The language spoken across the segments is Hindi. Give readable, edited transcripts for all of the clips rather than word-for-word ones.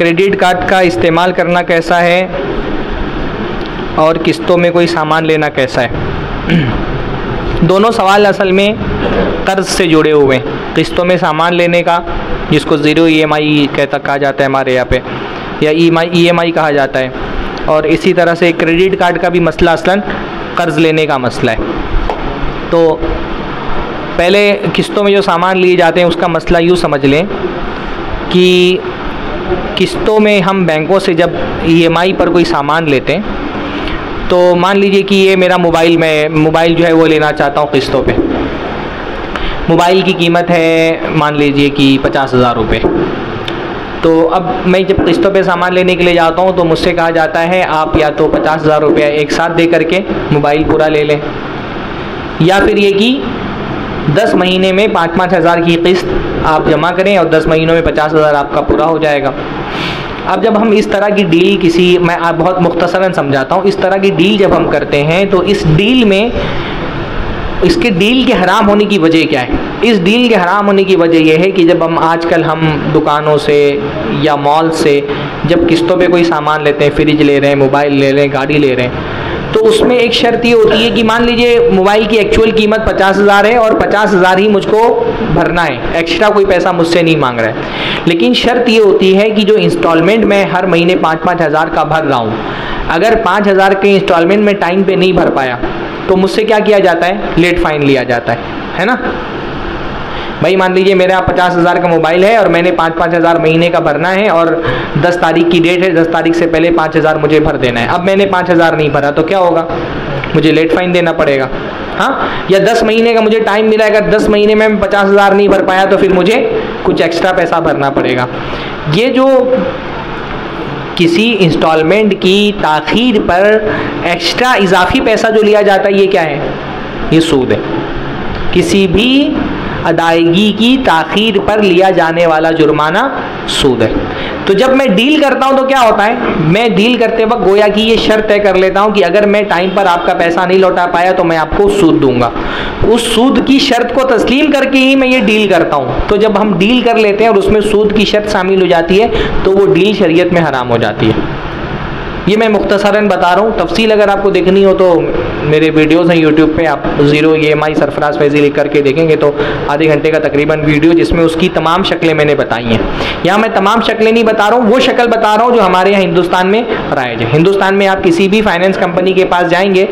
क्रेडिट कार्ड का इस्तेमाल करना कैसा है और किस्तों में कोई सामान लेना कैसा है। दोनों सवाल असल में कर्ज से जुड़े हुए हैं। किस्तों में सामान लेने का, जिसको ज़ीरो EMI कहा जाता है हमारे यहाँ पे, या EMI कहा जाता है, और इसी तरह से क्रेडिट कार्ड का भी मसला असलन कर्ज लेने का मसला है। तो पहले किस्तों में जो सामान लिए जाते हैं उसका मसला यूँ समझ लें कि किस्तों में हम बैंकों से जब EMI पर कोई सामान लेते हैं, तो मान लीजिए कि ये मेरा मोबाइल जो है वो लेना चाहता हूँ किस्तों पे। मोबाइल की कीमत है मान लीजिए कि 50,000 रुपये। तो अब मैं जब किस्तों पे सामान लेने के लिए जाता हूँ तो मुझसे कहा जाता है आप या तो 50,000 रुपये एक साथ दे करके मोबाइल पूरा ले लें, या फिर ये कि 10 महीने में 5-5 हज़ार की किस्त आप जमा करें और 10 महीनों में 50,000 आपका पूरा हो जाएगा। अब जब हम इस तरह की डील मैं आप बहुत मुख्तसरन समझाता हूँ, इस तरह की डील जब हम करते हैं तो इस डील में इसके डील के हराम होने की वजह क्या है? इस डील के हराम होने की वजह यह है कि जब हम दुकानों से या मॉल से जब किस्तों पे कोई सामान लेते हैं, फ्रिज ले रहे हैं, मोबाइल ले रहे हैं, गाड़ी ले रहे हैं, तो उसमें एक शर्त ये होती है कि मान लीजिए मोबाइल की एक्चुअल कीमत 50,000 है और 50,000 ही मुझको भरना है, एक्स्ट्रा कोई पैसा मुझसे नहीं मांग रहा है। लेकिन शर्त ये होती है कि जो इंस्टॉलमेंट मैं हर महीने 5-5 हज़ार का भर रहा हूँ, अगर 5,000 के इंस्टॉलमेंट में टाइम पे नहीं भर पाया तो मुझसे क्या किया जाता है? लेट फाइन लिया जाता है ना। भाई मान लीजिए मेरा 50,000 का मोबाइल है और मैंने 5-5 हज़ार महीने का भरना है और 10 तारीख की डेट है, 10 तारीख से पहले 5,000 मुझे भर देना है। अब मैंने 5,000 नहीं भरा तो क्या होगा? मुझे लेट फाइन देना पड़ेगा। हाँ, या 10 महीने का मुझे टाइम मिला, अगर 10 महीने में 50,000 नहीं भर पाया तो फिर मुझे कुछ एक्स्ट्रा पैसा भरना पड़ेगा। ये जो किसी इंस्टॉलमेंट की ताख़ीर पर एक्स्ट्रा इजाफी पैसा जो लिया जाता है, ये क्या है? ये सूद है। किसी भी अदायगी की ताख़ीर पर लिया जाने वाला जुर्माना सूद है। तो जब मैं डील करता हूं तो क्या होता है? मैं डील करते वक्त गोया कि ये शर्त तय कर लेता हूं कि अगर मैं टाइम पर आपका पैसा नहीं लौटा पाया तो मैं आपको सूद दूंगा। उस सूद की शर्त को तस्लीम करके ही मैं ये डील करता हूं। तो जब हम डील कर लेते हैं और उसमें सूद की शर्त शामिल हो जाती है तो वो डील शरीयत में हराम हो जाती है। ये मैं मुख्तसरन बता रहा हूँ। तफसील अगर आपको देखनी हो तो मेरे वीडियोस हैं यूट्यूब पे, आप ज़ीरो EMI सरफराज फैज़ी लिख करके देखेंगे तो आधे घंटे का तकरीबन वीडियो जिसमें उसकी तमाम शक्लें मैंने बताई हैं। यहाँ मैं तमाम शक्लें नहीं बता रहा हूँ, वो शक्ल बता रहा हूँ जो हमारे यहाँ हिंदुस्तान में राइज है। हिंदुस्तान में आप किसी भी फाइनेंस कंपनी के पास जाएंगे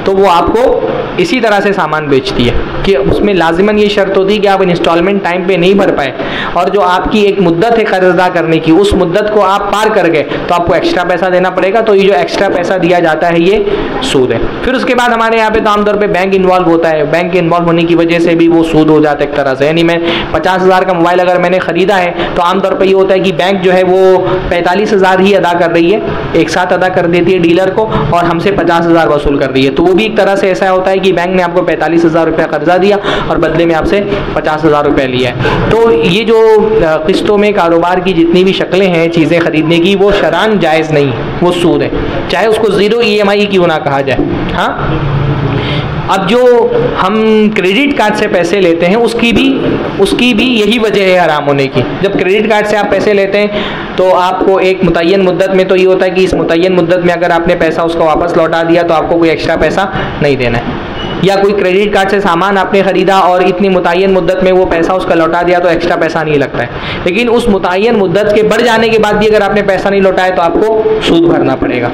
तो वो आपको इसी तरह से सामान बेचती है कि उसमें लाजिमन ये शर्त होती है कि आप इंस्टॉलमेंट टाइम पे नहीं भर पाए और जो आपकी एक मुद्दत है कर्ज अदा करने की, उस मुद्दत को आप पार कर गए तो आपको एक्स्ट्रा पैसा देना पड़ेगा। तो ये जो एक्स्ट्रा पैसा दिया जाता है ये सूद है। फिर उसके बाद हमारे यहाँ पे तो आमतौर पे बैंक इन्वॉल्व होता है। बैंक इन्वॉल्व होने की वजह से भी वो सूद हो जाता है एक तरह से। यानी मैं 50,000 का मोबाइल अगर मैंने ख़रीदा है तो आमतौर पर ये होता है कि बैंक जो है वो 45,000 ही अदा कर रही है, एक साथ अदा कर देती है डीलर को और हमसे 50,000 वसूल कर रही है। तो वो भी एक तरह से ऐसा होता है कि बैंक ने आपको 45,000 रुपया कर्जा दिया और बदले में आपसे 50,000 रुपया लिया है। तो ये जो किस्तों में कारोबार की जितनी भी शक्लें हैं चीज़ें ख़रीदने की, वो शरान जायज़ नहीं, वो सूद है, चाहे उसको ज़ीरो EMI क्यों ना कहा जाए। हाँ, अब जो हम क्रेडिट कार्ड से पैसे लेते हैं उसकी भी यही वजह है हराम होने की। जब क्रेडिट कार्ड से आप पैसे लेते हैं तो आपको एक मुतय्यन मुद्दत में तो ये होता है कि इस मुतय्यन मुद्दत में अगर आपने पैसा उसको वापस लौटा दिया तो आपको कोई एक्स्ट्रा पैसा नहीं देना है। या कोई क्रेडिट कार्ड से सामान आपने ख़रीदा और इतनी मुतय्यन मुद्दत में वो पैसा उसका लौटा दिया तो एक्स्ट्रा पैसा नहीं लगता है। लेकिन उस मुतय्यन मुद्दत के बढ़ जाने के बाद भी अगर आपने पैसा नहीं लौटाया तो आपको सूद भरना पड़ेगा।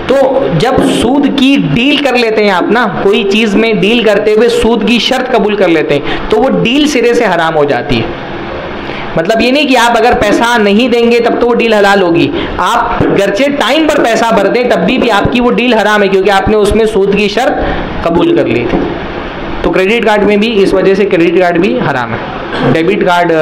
तो जब सूद की डील कर लेते हैं आप ना, कोई चीज़ में डील करते हुए सूद की शर्त कबूल कर लेते हैं तो वो डील सिरे से हराम हो जाती है। मतलब ये नहीं कि आप अगर पैसा नहीं देंगे तब तो वो डील हलाल होगी, आप गरचे टाइम पर पैसा भर दें तब भी आपकी वो डील हराम है क्योंकि आपने उसमें सूद की शर्त कबूल कर ली थी। तो क्रेडिट कार्ड में भी इस वजह से क्रेडिट कार्ड भी हराम है। Debit card